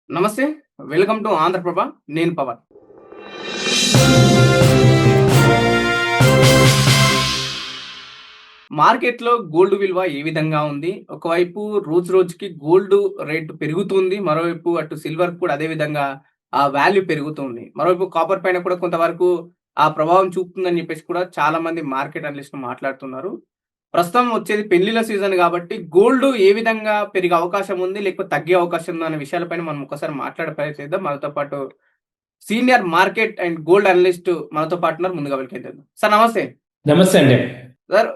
నమస్తే. Welcome to Andhra Prabha. నేను పవన్. మార్కెట్‌లో గోల్డ్ విలువ ఏ విధంగా ఉంది? ఒకవైపు రోజు రోజుకి గోల్డ్ రేట్ పెరుగుతుంది. మరోవైపు అటు సిల్వర్ కూడా అదే విధంగా ఆ వాల్యూ పెరుగుతుంది. మరోవైపు కాపర్ పైన కూడా కొంతవరకు ఆ ప్రభావం చూపుతుందని చెప్పేసి కూడా చాలామంది మార్కెట్ అనలిస్టులు మాట్లాడుతున్నారు. ప్రస్తుతం వచ్చేది పెళ్లిళ్ల సీజన్ కాబట్టి గోల్డ్ ఏ విధంగా పెరిగే అవకాశం ఉంది? లేకపోతే తగ్గే అవకాశం ఉందా? అనే విషయాలపైన మనం ఒక్కసారి మాట్లాడే ప్రయత్నం చేద్దాం. మనతో పాటు senior market and gold analyst మనతో పాటు ఉన్నారు. ముందుగా వెల్కమ్. సార్ నమస్తే. నమస్తే అండి. సార్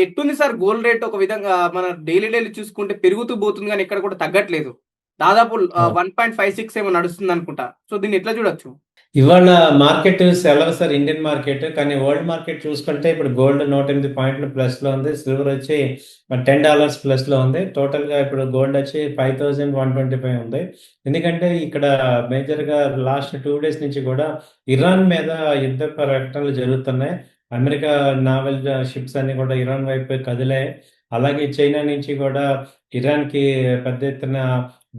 ఎట్టుంది సార్ గోల్డ్ రేట్ ఒక విధంగా మన డైలీ చూసుకుంటే పెరుగుతూ పోతుంది గానీ ఎక్కడ కూడా తగ్గట్లేదు. దాదాపు ఆ! 1.56 ఏమో నడుస్తుందనుకుంటా. సో దీన్ని ఎట్లా చూడొచ్చు? ఇవాళ మార్కెట్ సెలవు సార్ ఇండియన్ మార్కెట్. కానీ వరల్డ్ మార్కెట్ చూసుకుంటే ఇప్పుడు గోల్డ్ 108 పాయింట్లు ప్లస్‌లో ఉంది. సిల్వర్ వచ్చి $10 ప్లస్‌లో ఉంది. టోటల్‌గా ఇప్పుడు గోల్డ్ వచ్చి 5125 ఉంది. ఎందుకంటే ఇక్కడ మేజర్‌గా లాస్ట్ 2 డేస్ నుంచి కూడా ఇరాన్ మీద యుద్ధ ప్రకటనలు జరుగుతున్నాయి. అమెరికా నావల్ షిప్స్ అన్నీ కూడా ఇరాన్ వైపే కదిలాయి. అలాగే చైనా నుంచి కూడా ఇరాన్‌కి పెద్ద ఎత్తున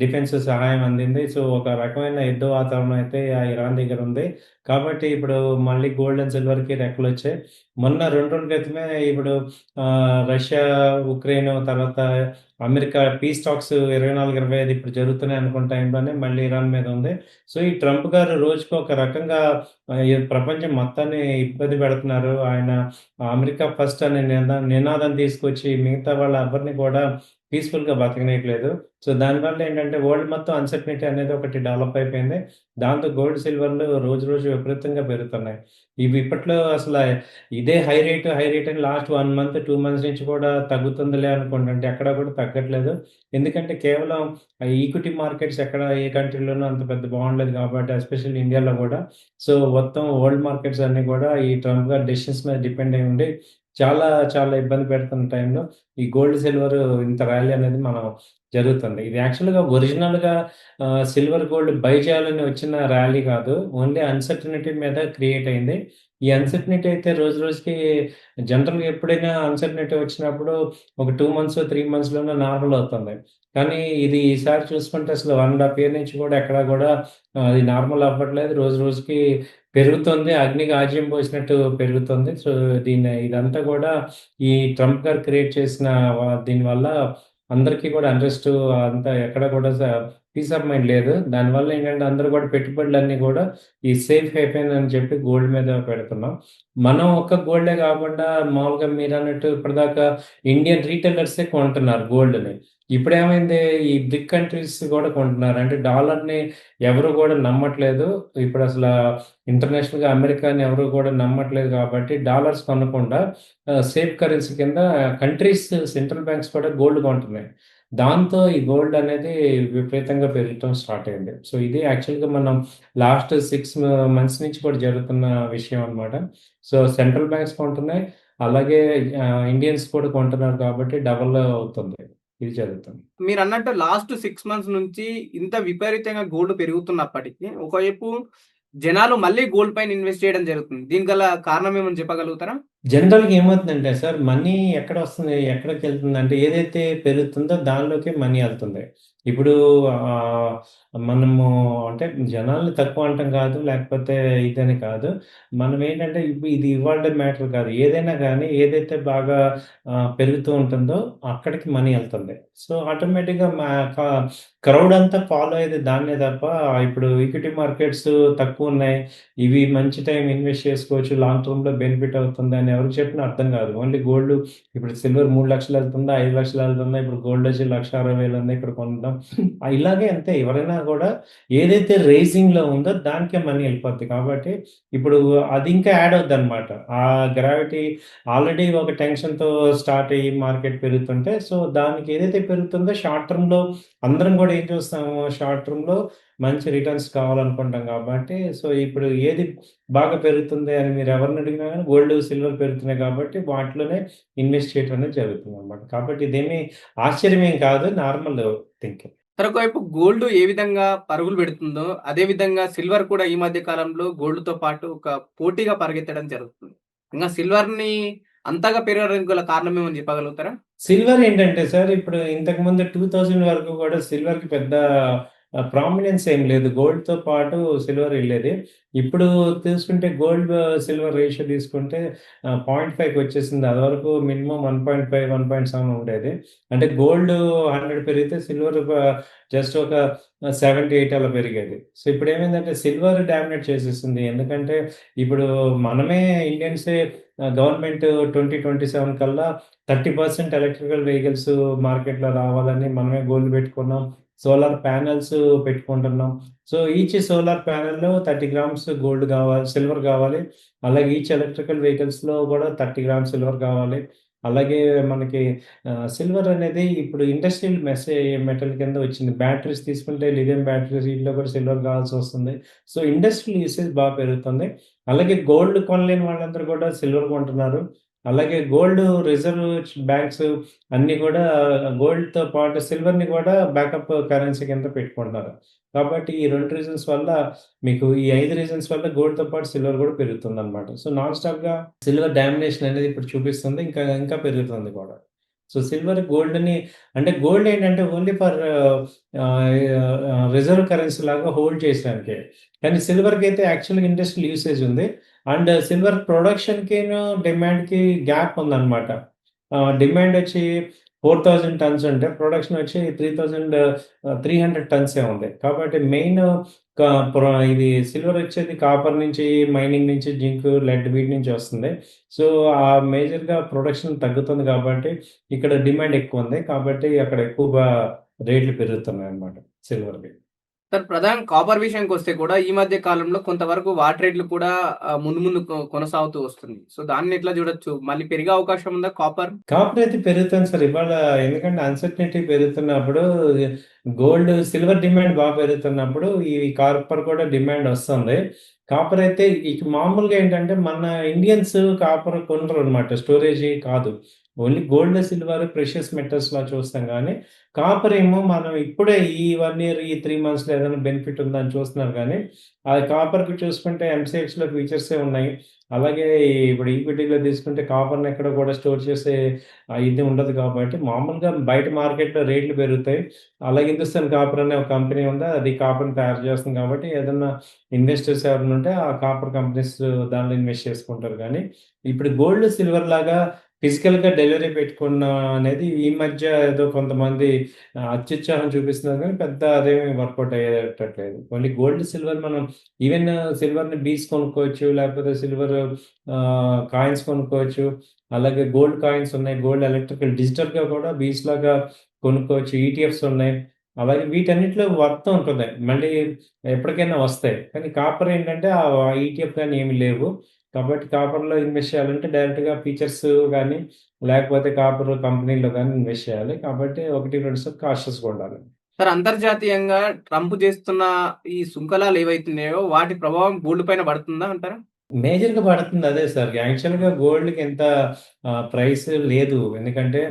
డిఫెన్స్ సహాయం అందింది. సో, ఒక రకమైన యుద్ధ వాతావరణం అయితే ఆ ఇరాన్ దగ్గర ఉంది. కాబట్టి ఇప్పుడు మళ్ళీ గోల్డ్ అండ్ సిల్వర్‌కి రెక్కలొచ్చాయి. మొన్న 2 రోజుల క్రితమే ఇప్పుడు రష్యా, ఉక్రెయిన్ తర్వాత అమెరికా పీస్ టాక్స్ 24, 25 ఇప్పుడు జరుగుతున్నాయి అనుకున్న టైంలోనే మళ్ళీ ఇరాన్ మీద ఉంది. సో, ఈ ట్రంప్ గారు రోజుకి ఒక రకంగా ఈ ప్రపంచం మొత్తాన్ని ఇబ్బంది పెడుతున్నారు. ఆయన అమెరికా ఫస్ట్ అనే నినాదం తీసుకొచ్చి మిగతా వాళ్ళ ఎవ్వరిని కూడా పీస్‌ఫుల్‌గా బతకనీయట్లేదు. సో, దానివల్ల ఏంటంటే వరల్డ్ మొత్తం అన్‌సర్టెనిటీ అనేది ఒకటి డెవలప్ అయిపోయింది. దాంతో గోల్డ్, సిల్వర్‌లు రోజు రోజు విపరీతంగా పెరుగుతున్నాయి. ఇవి ఇప్పట్లో అసల ఇదే హై రేట్ అని లాస్ట్ 1 మంత్, 2 మంత్స్ నుంచి కూడా తగ్గుతుందిలే అనుకుంటుంటే ఎక్కడ కూడా తగ్గట్లేదు. ఎందుకంటే కేవలం ఈక్విటీ మార్కెట్స్ ఎక్కడ ఏ కంట్రీలోనూ అంత పెద్ద బాగుండలేదు కాబట్టి ఎస్పెషల్లీ ఇండియాలో కూడా. సో, మొత్తం వరల్డ్ మార్కెట్స్ అన్నీ కూడా ఈ ట్రంప్ గారి డెసిషన్స్ మీద డిపెండ్ అయ్యి ఉండి చాలా చాలా ఇబ్బంది పెడుతున్న టైంలో ఈ గోల్డ్, సిల్వర్ ఇంత ర్యాలీ అనేది మనం జరుగుతుంది. ఇది యాక్చువల్‌గా ఒరిజినల్‌గా సిల్వర్, గోల్డ్ బై చేయాలని వచ్చిన ర్యాలీ కాదు. ఓన్లీ అన్‌సర్టెనిటీ మీద క్రియేట్ అయింది. ఈ అన్‌సర్టెనిటీ అయితే రోజు రోజుకి జనరల్‌గా ఎప్పుడైనా అన్‌సర్టెనిటీ వచ్చినప్పుడు ఒక 2 మంత్స్, 3 మంత్స్‌లోనే నార్మల్ అవుతుంది. కానీ ఇది ఈసారి చూసుకుంటే అసలు 1 ½ ఇయర్ నుంచి కూడా ఎక్కడా కూడా అది నార్మల్ అవ్వట్లేదు. రోజు రోజుకి పెరుగుతుంది. అగ్నికి ఆజ్యం పోసినట్టు పెరుగుతుంది. సో, ఇదంతా కూడా ఈ ట్రంప్ గారు క్రియేట్ చేసిన దీనివల్ల అందరికీ కూడా అన్‌రెస్ట్ అంతా ఎక్కడ కూడా పీస్ ఆఫ్ మైండ్ లేదు. దానివల్ల ఏంటంటే అందరూ కూడా పెట్టుబడులన్నీ కూడా ఈ సేఫ్ హేవెన్ అని చెప్పి గోల్డ్ మీద పెడుతున్నాం. మనం ఒక్క గోల్డే కాకుండా మామూలుగా మీరన్నట్టు ఇప్పటిదాకా ఇండియన్ రిటైలర్సే కొంటున్నారు గోల్డ్‌ని. ఇప్పుడేమైంది ఈ బిగ్ కంట్రీస్ కూడా కొంటున్నారు. అంటే డాలర్‌ని ఎవరు కూడా నమ్మట్లేదు. ఇప్పుడసల ఇంటర్నేషనల్‌గా అమెరికాని ఎవరు కూడా నమ్మట్లేదు కాబట్టి డాలర్స్ కొనకుండా సేఫ్ కరెన్సీ కింద కంట్రీస్ సెంట్రల్ బ్యాంక్స్ కూడా గోల్డ్ కొంటున్నాయి. దాంతో ఈ గోల్డ్ అనేది విపరీతంగా పెరగటం స్టార్ట్ అయింది. సో, ఇది యాక్చువల్‌గా మనం లాస్ట్ 6 మంత్స్ నుంచి కూడా జరుగుతున్న విషయం అన్నమాట. సో, సెంట్రల్ బ్యాంక్స్ కొంటున్నాయి. అలాగే ఇండియన్స్ కూడా కొంటున్నారు కాబట్టి డబుల్ అవుతుంది. ఇది జరుగుతుంది. మీరన్నట్టు లాస్ట్ 6 మంత్స్ నుంచి ఇంత విపరీతంగా గోల్డ్ పెరుగుతున్నప్పటికీ ఒకవైపు జనాలు మళ్ళీ గోల్డ్ పైన ఇన్వెస్ట్ చేయడం జరుగుతుంది. దీనికి గల కారణం ఏమని చెప్పగలుగుతారా? జనరల్‌గా ఏమవుతుందంటే సార్ మనీ ఎక్కడొస్తుంది? ఎక్కడికెళ్తుందంటే ఏదైతే పెరుగుతుందో దానిలోకే మనీ ఎళ్తుంది. ఇప్పుడు ఆహ్, మనము అంటే జనాల్ని తక్కువ అనటం కాదు, లేకపోతే ఇదని కాదు. మనమేంటంటే ఇది ఇవాల్టి మ్యాటర్ కాదు. ఏదైనా గానీ ఏదైతే బాగా పెరుగుతూ ఉంటుందో అక్కడికి మనీ ఎళ్తుంది. సో, ఆటోమేటిక్‌గా క క్రౌడ్ అంతా ఫాలో అయ్యేది దాన్నే తప్ప ఇప్పుడు ఈక్విటీ మార్కెట్స్ తక్కువున్నాయి. ఇవి మంచి టైం ఇన్వెస్ట్ చేసుకోవచ్చు. లాంగ్ టర్మ్‌లో బెనిఫిట్ అవుతుందని ఎవరికి చెప్పినా అర్థం కాదు. ఓన్లీ గోల్డ్ ఇప్పుడు సిల్వర్ 3,00,000 ఎళ్తుందా? 5,00,000 ఎళ్తుందా? ఇప్పుడు గోల్డ్ వచ్చి 1,60,000 ఉంది. ఇక్కడ కొనడం. ఇలాగే అంతే ఎవరైనా కూడా ఏదైతే రైజింగ్‌లో ఉందో దానికే మనీ ఎళ్ళిపోద్ది. కాబట్టి ఇప్పుడు అది ఇంకా యాడ్ అవుద్దనమాట. ఆ గ్రావిటీ ఆల్రెడీ ఒక టెన్షన్‌తో స్టార్ట్ అయ్యి మార్కెట్ పెరుగుతుంటే సో, దానికి ఏదైతే పెరుగుతుందో షార్ట్ టర్మ్‌లో అందరం కూడా ఏం చూస్తాము? షార్ట్ టర్మ్‌లో మంచి రిటర్న్స్ కావాలనుకుంటాం కాబట్టి, సో, ఇప్పుడు ఏది బాగా పెరుగుతుంది అని మీరు ఎవరిని అడిగినా గాని గోల్డ్, సిల్వర్ పెరుగుతున్నాయి కాబట్టి వాటిలోనే ఇన్వెస్ట్ చేయటం అనేది జరుగుతుందనమాట. కాబట్టి ఇదేమి ఆశ్చర్యమేం కాదు. Normal thinking. మరొకవైపు గోల్డ్ ఏ విధంగా పరుగులు పెడుతుందో, అదే విధంగా సిల్వర్ కూడా ఈ మధ్య కాలంలో గోల్డ్‌తో పాటు ఒక పోటీగా పరిగెత్తడం జరుగుతుంది. ఇంగా సిల్వర్‌ని అంతగా పెరగడానికి గల కారణం ఏమని చెప్పగలుగుతారా? సిల్వర్ ఏంటంటే సార్ ఇప్పుడు ఇంతకుముందు 2000 వరకు కూడా సిల్వర్‌కి పెద్ద ప్రామినెన్స్ ఏం లేదు. గోల్డ్‌తో పాటు సిల్వర్ ఎళ్ళేది. ఇప్పుడు తీసుకుంటే గోల్డ్, సిల్వర్ రేషియో తీసుకుంటే 0.5కి వచ్చేసింది. అదివరకు మినిమమ్ 1.5, 1.7 ఉండేది. అంటే గోల్డ్ 100 పెరిగితే సిల్వర్ జస్ట్ ఒక 7, 8 అలా పెరిగేది. సో, ఇప్పుడేమైందంటే సిల్వర్ డామినేట్ చేసేసింది. ఎందుకంటే ఇప్పుడు మనమే ఇండియన్సే గవర్నమెంట్ 2027 కల్లా 30% ఎలక్ట్రికల్ వెహికల్స్ మార్కెట్‌లో రావాలని మనమే గోల్ పెట్టుకున్నాం. సోలార్ ప్యానెల్స్ పెట్టుకుంటున్నాం. సో, ఈచ్ సోలార్ ప్యానెల్‌లో 30 గ్రామ్స్ గోల్డ్ గావాలి, సిల్వర్ గావాలి. అలాగే ఈచ్ ఎలక్ట్రికల్ వెహికల్స్‌లో గూడా 30 గ్రామ్స్ సిల్వర్ గావాలి. అలాగే మనకి సిల్వర్ అనేది ఇప్పుడు ఇండస్ట్రియల్ మెటల్ కింద వచ్చింది. బ్యాటరీస్ తీసుకుంటే లిథియం బ్యాటరీస్ వీటిలో కూడా సిల్వర్ కావాల్సొస్తుంది. సో, ఇండస్ట్రియల్ యూసేజ్ పెరుగుతుంది. అలాగే గోల్డ్ కొనలేని వాళ్ళందరూ కూడా సిల్వర్ కొంటున్నారు. అలాగే గోల్డ్ రిజర్వ్ బ్యాంక్స్ అన్నీ కూడా గోల్డ్‌తో పాటు సిల్వర్‌ని కూడా బ్యాకప్ కరెన్సీ కింద పెట్టుకుంటున్నారు. కాబట్టి ఈ 2 రీజన్స్ వల్ల మీకు ఈ 5 రీజన్స్ వల్ల గోల్డ్‌తో పాటు సిల్వర్ కూడా పెరుగుతుందనమాట. సో, నాన్ స్టాప్‌గా సిల్వర్ డామినేషన్ అనేది ఇప్పుడు చూపిస్తుంది. ఇంకా ఇంకా పెరుగుతుంది కూడా. సో, సిల్వర్ గోల్డ్‌ని అంటే గోల్డ్ ఏంటంటే ఓన్లీ ఫర్ రిజర్వ్ కరెన్సీ లాగా హోల్డ్ చేయడానికే. కానీ సిల్వర్‌కైతే యాక్చువల్‌గా ఇండస్ట్రియల్ యూసేజ్ ఉంది. అండ్ సిల్వర్ ప్రొడక్షన్‌కిను, డిమాండ్‌కి గ్యాప్ ఉందనమాట. డిమాండ్ వచ్చి 4000 టన్స్ ఉంటే ప్రొడక్షన్ వచ్చి 300 టన్సే ఉంది. కాబట్టి మెయిన్ క ప్ర ఇది సిల్వర్ వచ్చేది కాపర్ నుంచి, మైనింగ్ నుంచి, జింక్, లెడ్ వీటి నుంచి వస్తుంది. సో, మేజర్‌గా ప్రొడక్షన్ తగ్గుతుంది కాబట్టి ఇక్కడ డిమాండ్ ఎక్కువుంది. కాబట్టి అక్కడ ఎక్కువగా రేట్లు పెరుగుతున్నాయన్నమాట సిల్వర్‌కి. సార్ ప్రధానంగా కాపర్ విషయానికొస్తే కూడా ఈ మధ్య కాలంలో కొంతవరకు వాటి రేట్లు కూడా ముందు ముందు కొనసాగుతూ వస్తుంది. సో, దాన్ని ఎట్లా చూడొచ్చు? మళ్ళీ పెరిగే అవకాశం ఉందా కాపర్? కాపర్ అయితే పెరుగుతుంది సార్. ఇవాళ ఎందుకంటే అన్సర్టెనిటీ పెరుగుతున్నప్పుడు గోల్డ్, సిల్వర్ డిమాండ్ పెరుగుతున్నప్పుడు ఈ కాపర్ కూడా డిమాండ్ వస్తుంది. కాపర్ అయితే ఇక మామూలుగా ఏంటంటే మన ఇండియన్స్ కాపర్ కొనరనమాట. స్టోరేజీ కాదు. ఓన్లీ గోల్డ్, సిల్వర్, ప్రెషియస్ మెటల్స్‌లా చూస్తాం గానీ, కాపర్ ఏమో మనం ఇప్పుడే ఈ 1 ఇయర్, ఈ 3 మంత్స్‌లో ఏదైనా బెనిఫిట్ ఉందని చూస్తున్నారు గానీ, అది కాపర్‌కి చూసుకుంటే ఎంసీఎక్స్‌లో ఫీచర్సే ఉన్నాయి. అలాగే ఇప్పుడు ఈక్విటీలో తీసుకుంటే కాపర్‌ని ఎక్కడ కూడా స్టోర్ చేసే ఇది ఉండదు కాబట్టి మామూలుగా బయట మార్కెట్‌లో రేట్లు పెరుగుతాయి. అలాగే హిందుస్థాన్ కాపర్ అనే ఒక కంపెనీ ఉంది. అది కాపర్‌ని తయారు చేస్తుంది కాబట్టి ఏదన్నా ఇన్వెస్టర్స్ ఎవరైనా ఉంటే ఆ కాపర్ కంపెనీస్ దానిలో ఇన్వెస్ట్ చేసుకుంటారు గానీ, ఇప్పుడు గోల్డ్, సిల్వర్ లాగా ఫిజికల్‌గా డెలివరీ పెట్టుకున్న అనేది ఈ మధ్య ఏదో కొంతమంది అత్యుత్సాహం చూపిస్తున్నారు కానీ పెద్ద అదేమి వర్కౌట్ అయ్యేటట్లేదు. ఓన్లీ గోల్డ్, సిల్వర్ మనం ఈవెన్ సిల్వర్‌ని బీస్ కొనుక్కోవచ్చు. లేకపోతే సిల్వర్ కాయిన్స్ కొనుక్కోవచ్చు. అలాగే గోల్డ్ కాయిన్స్ ఉన్నాయి. గోల్డ్ ఎలక్ట్రికల్ డిజిటల్‌గా కూడా బీస్‌లాగా కొనుక్కోవచ్చు. ఈటీఎఫ్స్ ఉన్నాయి. అలాగే వీటన్నిటిలో వర్త్ ఉంటుంది. మళ్ళీ ఎప్పటికైనా వస్తాయి. కానీ కాపర్ ఏంటంటే ఈటీఎఫ్ గాని ఏమి లేవు. కాబట్టి కాపర్‌లో ఇన్వెస్ట్ చేయాలంటే డైరెక్ట్‌గా ఫీచర్స్ గాని, లేకపోతే కాపర్ కంపెనీలో గాని ఇన్వెస్ట్ చేయాలి. కాబట్టి 1, 2 సార్లు కాషియస్‌గా ఉండాలి. సార్ అంతర్జాతీయంగా ట్రంప్ చేస్తున్న ఈ సుంకలాలు ఏవైతున్నాయో వాటి ప్రభావం గోల్డ్ పైన పడుతుందా అంటారా? మేజర్‌గా పడుతుంది అదే సార్. యాక్చువల్‌గా గోల్డ్‌కి ఎంత ప్రైస్ లేదు. ఎందుకంటే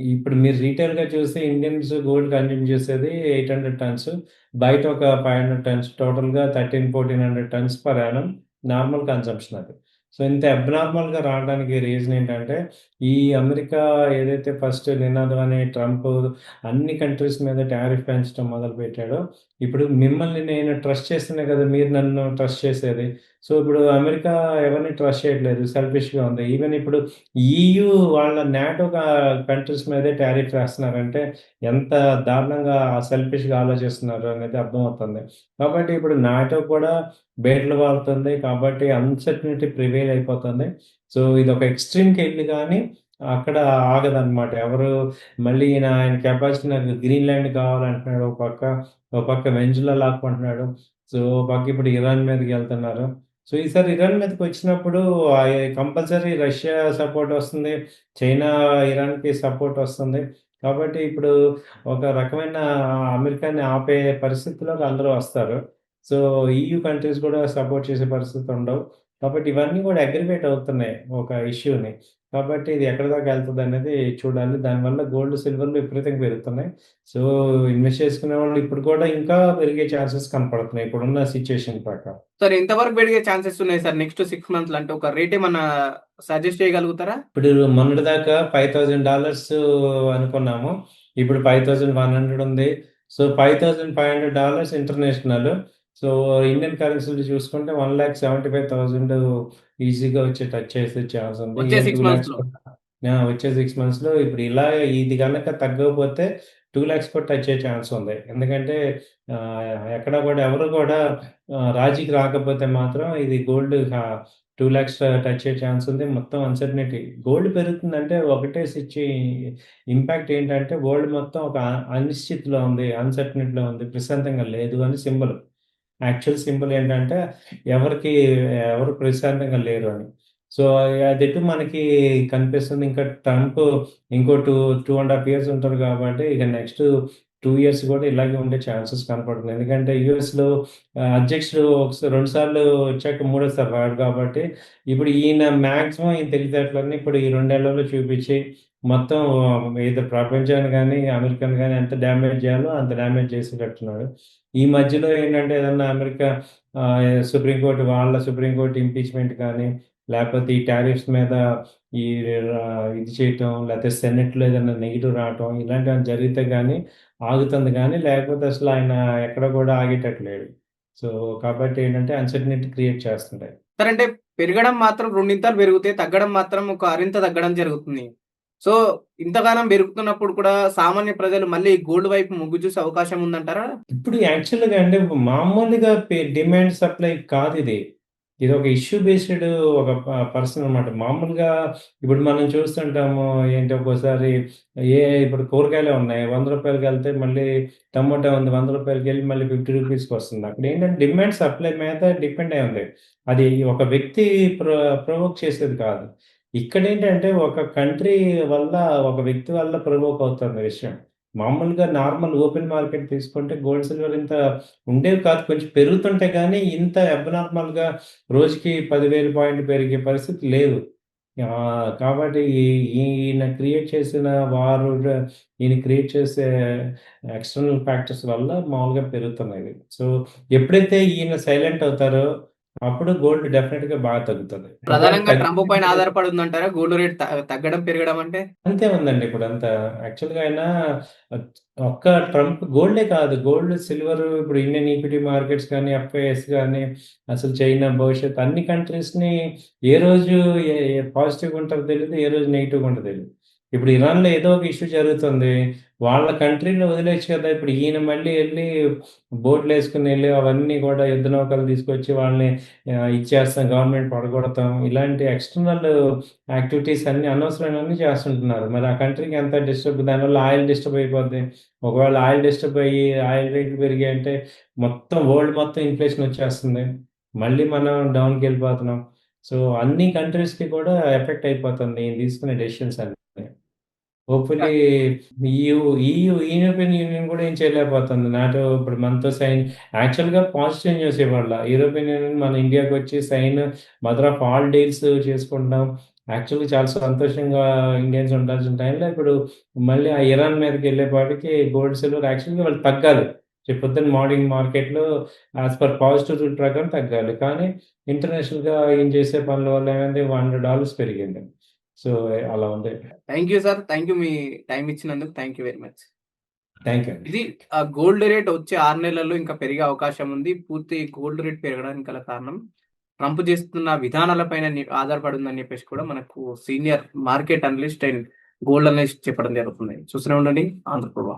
ఇప్పుడు మీరు రిటైల్‌గా చూస్తే ఇండియన్స్ గోల్డ్ కన్జ్యూమ్ చేసేది 800 టన్స్. బయట ఒక 500 టన్స్. టోటల్‌గా 1400 turns per annum normal consumption అది. సో, ఇంత అబ్నార్మల్‌గా రావడానికి రీజన్ ఏంటంటే ఈ అమెరికా ఏదైతే ఫస్ట్ నినాదం అని ట్రంప్ అన్ని కంట్రీస్ మీద టారిఫ్ పెంచడం మొదలుపెట్టాడో, ఇప్పుడు మిమ్మల్ని నేను ట్రస్ట్ చేస్తేనే కదా మీరు నన్ను ట్రస్ట్ చేసేది. సో, ఇప్పుడు అమెరికా ఎవరిని ట్రస్ట్ చేయట్లేదు. సెల్ఫిష్‌గా ఉంది. ఈవెన్ ఇప్పుడు ఈయూ వాళ్ళ నాటో కంట్రీస్ మీదే టారిఫ్ వేస్తున్నారంటే ఎంత దారుణంగా సెల్ఫిష్‌గా ఆలోచిస్తున్నారు అనేది అర్థమవుతుంది. కాబట్టి ఇప్పుడు నాటో కూడా బేటలు వాడుతుంది. కాబట్టి అన్సర్టెనిటీ ప్రివైల్ అయిపోతుంది. సో, ఇదొక ఎక్స్‌ట్రీమ్‌కెళ్ళి గాని అక్కడ ఆగదనమాట. ఎవరు మళ్ళీ ఆయన కెపాసిటీ నాకు గ్రీన్‌లాండ్ కావాలంటున్నాడు ఒక పక్క. ఒక పక్క వెనిజులా లాక్కుంటున్నాడు. సో, ఓ పక్క ఇప్పుడు ఇరాన్ మీదకెళ్తున్నారు. సో, ఈసారి ఇరాన్ మీదకొచ్చినప్పుడు కంపల్సరీ రష్యా సపోర్ట్ వస్తుంది. చైనా, ఇరాన్‌కి సపోర్ట్ వస్తుంది. కాబట్టి ఇప్పుడు ఒక రకమైన అమెరికాని ఆపే పరిస్థితిలోకి అందరూ వస్తారు. సో, ఈయూ కంట్రీస్ కూడా సపోర్ట్ చేసే పరిస్థితుండవు. కాబట్టి ఇవన్నీ కూడా అగ్రివేట్ అవుతున్నాయి ఒక ఇష్యూని. కాబట్టి ఇది ఎక్కడి దాకా ఎళ్తదనేది చూడాలి. దానివల్ల గోల్డ్, సిల్వర్‌లు విపరీతంగా పెరుగుతున్నాయి. సో, ఇన్వెస్ట్ చేసుకునేవాళ్ళు ఇప్పుడు కూడా ఇంకా పెరిగే ఛాన్సెస్ కనపడుతున్నాయి ఇప్పుడున్న సిట్యుయేషన్ ప్రకారం. సార్ ఎంతవరకు పెరిగే ఛాన్సెస్ ఉన్నాయి సార్ నెక్స్ట్ 6 మంత్స్‌లో? అంటే ఒక రేట్ ఏమన్నా సజెస్ట్ చేయగలుగుతారా? ఇప్పుడు మొన్నటిదాకా $5,000 అనుకున్నాము. ఇప్పుడు 5,100 ఉంది. So $5,500 international. సో ఇండియన్ కరెన్సీలో చూసుకుంటే 1,75,000 ఈజీగా వచ్చి టచ్ చేసే ఛాన్స్ ఉంది. వచ్చే ఈవెన్ 6 2 లాక్స్ మంత్స్‌లో. వచ్చే 6 మంత్స్‌లో ఇప్పుడు ఇలా ఇది గనక తగ్గకపోతే 2 లాక్స్ కూడా టచ్ అయ్యే ఛాన్స్ ఉంది. ఎందుకంటే ఎక్కడ కూడా ఎవరు కూడా రాజీకి రాకపోతే మాత్రం ఇది గోల్డ్ 2 లాక్స్ టచ్ అయ్యే ఛాన్స్ ఉంది. మొత్తం అన్సర్టనిటీ. గోల్డ్ పెరుగుతుందంటే ఒకటే ఇంపాక్ట్ ఏంటంటే వరల్డ్ మొత్తం ఒక అనిశ్చితిలో ఉంది. అన్సర్టనిటీలో ఉంది. ప్రశాంతంగా లేదు అని సింబల్. యాక్చువల్ సింబల్ ఏంటంటే ఎవరికీ ఎవరు ప్రశాంతంగా లేరు అని. సో, అదెటు మనకి కనిపిస్తుంది. ఇంకా ట్రంప్ ఇంకో 2.5 ఇయర్స్ ఉంటారు కాబట్టి ఇక నెక్స్ట్ 2 ఇయర్స్ కూడా ఇలాగే ఉండే ఛాన్సెస్ కనపడుతున్నాయి. ఎందుకంటే యూఎస్‌లో అధ్యక్షుడు 2 సార్లు వచ్చాక మూడోసారి రాడు కాబట్టి ఇప్పుడు ఈయన మాక్సిమం ఈయన తెలివితేటలన్నీ ఇప్పుడు ఈ 2 నెలల్లో చూపించి మొత్తం ఏదో ప్రపంచాన్ని గాని, అమెరికాని గాని ఎంత డ్యామేజ్ చేయాలో అంత డ్యామేజ్ చేసేటట్టున్నాడు. ఈ మధ్యలో ఏంటంటే ఏదన్నా అమెరికా సుప్రీంకోర్ట్ ఇంపీచ్‌మెంట్ కానీ, లేపోతే ఈ టారిఫ్స్ మీద ఈ ఇది చేయటం, లేతే సెనెట్‌లో ఏదన్నా నెగెటివ్ రావటం ఇలాంటివేమైనా జరిగితే గానీ ఆగుతుంది గానీ, లేకపోతే అసలు ఆయన ఎక్కడ కూడా ఆగేటట్టు లేడు. సో, కాబట్టి ఏంటంటే అన్‌సర్టనిటీ క్రియేట్ చేస్తుంటాయి. సార్ అంటే పెరగడం మాత్రం రెండింతలు పెరిగితే, తగ్గడం మాత్రం ఒక అరింత తగ్గడం జరుగుతుంది. సో, ఇంతగానం పెరుగుతున్నప్పుడు కూడా సామాన్య ప్రజలు మళ్ళీ గోల్డ్ వైపు మొగ్గు చూసే అవకాశం ఉందంటారా? ఇప్పుడు యాక్చువల్‌గా అండి మామూలుగా డిమాండ్ సప్లై కాదిది. ఇదొక ఇష్యూ బేస్డ్ ఒక పర్సన్ అనమాట. మామూలుగా ఇప్పుడు మనం చూస్తుంటాము ఏంటి ఒక్కోసారి ఇప్పుడు కూరగాయలే ఉన్నాయి. రూ. 100కెళ్తే మళ్ళీ టమోటా ఉంది. రూ. 100కెళ్ళి మళ్ళీ రూ. 50కి వస్తుంది. అక్కడ ఏంటంటే డిమాండ్ సప్లై మీద డిపెండ్ అయి ఉంది. అది ఒక వ్యక్తి ప్రొవోక్ చేసేది కాదు. ఇక్కడేంటంటే ఒక కంట్రీ వల్ల, ఒక వ్యక్తి వల్ల ప్రొవోక్ అవుతుంది విషయం. మామూలుగా నార్మల్ ఓపెన్ మార్కెట్ తీసుకుంటే గోల్డ్, సిల్వర్ ఇంత ఉండేవి కాదు. కొంచెం పెరుగుతుంటాయి గానీ, ఇంత అబ్నార్మల్‌గా రోజుకి 10,000 పాయింట్లు పెరిగే పరిస్థితి లేదు. కాబట్టి ఈయన క్రియేట్ చేసిన ఈయన క్రియేట్ చేసే ఎక్స్‌టర్నల్ ఫ్యాక్టర్స్ వల్ల మామూలుగా పెరుగుతున్నాయి. సో, ఎప్పుడైతే ఈయన సైలెంట్ అవుతారో, అప్పుడు గోల్డ్ డెఫినిట్‌గా బాగా తగ్గుతది. ఒకవేళ ప్రధానంగా ట్రంప్ పైన ఆధారపడి ఉందంటారా? గోల్డ్ రేట్ తగ్గడం, పెరగడం అంటే? అంతే ఉందండి ఇప్పుడంతా. యాక్చువల్‌గా ఆయన ఆహ్, ఒక్క ట్రంప్ గోల్డే కాదు. గోల్డ్, సిల్వర్ ఇప్పుడు ఇండియన్ ఈక్విటీ మార్కెట్స్ గాని, ఎఫ్ఐఎస్ గాని, అసలు చైనా భవిష్యత్ అన్ని కంట్రీస్‌ని ఏ రోజు పాజిటివ్‌గా ఉంటారో తెలీదు. ఏ రోజు నెగెటివ్‌గా ఉంటదో తెలీదు. ఇప్పుడు ఇరాన్‌లో ఏదో ఒక ఇష్యూ జరుగుతుంది. వాళ్ళ కంట్రీలో వదిలేయొచ్చు కదా! ఇప్పుడు ఈయన మళ్ళీ ఎళ్లి బోట్‌లేసుకొని ఎళ్లి అవన్నీ కూడా యుద్ధ నౌకలు తీసుకొచ్చి వాళ్ళని ఇచ్చేస్తాం, గవర్నమెంట్ పడగొడతాం. ఇలాంటి ఎక్స్‌టర్నల్ యాక్టివిటీస్ అన్నీ అనవసరమైనవన్నీ చేస్తుంటున్నారు. మరి ఆ కంట్రీకి ఎంత డిస్టర్బ్ దానివల్ల ఆయిల్ డిస్టర్బ్ అయిపోద్ది. ఒకవేళ ఆయిల్ డిస్టర్బ్ అయ్యి ఆయిల్ రేట్లు పెరిగాయంటే మొత్తం వరల్డ్ మొత్తం ఇన్‌ఫ్లేషన్ వచ్చేస్తుంది. మళ్ళీ మనం డౌన్‌కెళ్ళిపోతున్నాం. సో, అన్ని కంట్రీస్‌కి కూడా ఎఫెక్ట్ అయిపోతుంది ఈయన తీసుకునే డెసిషన్స్ అన్నీ. హోప్‌ఫుల్లీ ఈయూ యూరోపియన్ యూనియన్ కూడా ఏం చేయలేకపోతుంది. నాటో ఇప్పుడు మనతో యాక్చువల్‌గా పాజిటివ్ న్యూస్ ఇవాళ. యూరోపియన్ యూనియన్ మన ఇండియాకొచ్చి మదర్ ఆఫ్ ఆల్ డీల్స్ చేసుకుంటున్నాం. యాక్చువల్‌గా చాలా సంతోషంగా ఇండియన్స్ ఉండాల్సిన టైంలో ఇప్పుడు మళ్ళీ ఆ ఇరాన్ మీదకెళ్ళేపాటికి గోల్డ్, సిల్వర్ యాక్చువల్‌గా వాళ్ళు తగ్గాలి. రేపొద్దున మార్నింగ్ మార్కెట్‌లో యాస్ పర్ పాజిటివ్ రూట్ ప్రకారం తగ్గాలి. కానీ ఇంటర్నేషనల్‌గా ఈయన చేసే పనుల వల్ల ఏమైంది $100 పెరిగింది. సో, అలా ఉంది. Thank you sir. Thank you మీ టైమ్ ఇచ్చినందుకు. Thank you very much. Thank you అండి. ఇది గోల్డ్ రేట్ వచ్చే 6 నెలల్లో ఇంకా పెరిగే అవకాశం ఉంది. పూర్తి గోల్డ్ రేట్ పెరగడానికి గల కారణం ట్రంప్ చేస్తున్న విధానాల పైన ఆధారపడి ఉందని చెప్పేసి కూడా మనకు senior market analyst and gold analyst చెప్పడం జరుగుతుంది. చూస్తూనే ఉండండి ఆంధ్రప్రభ.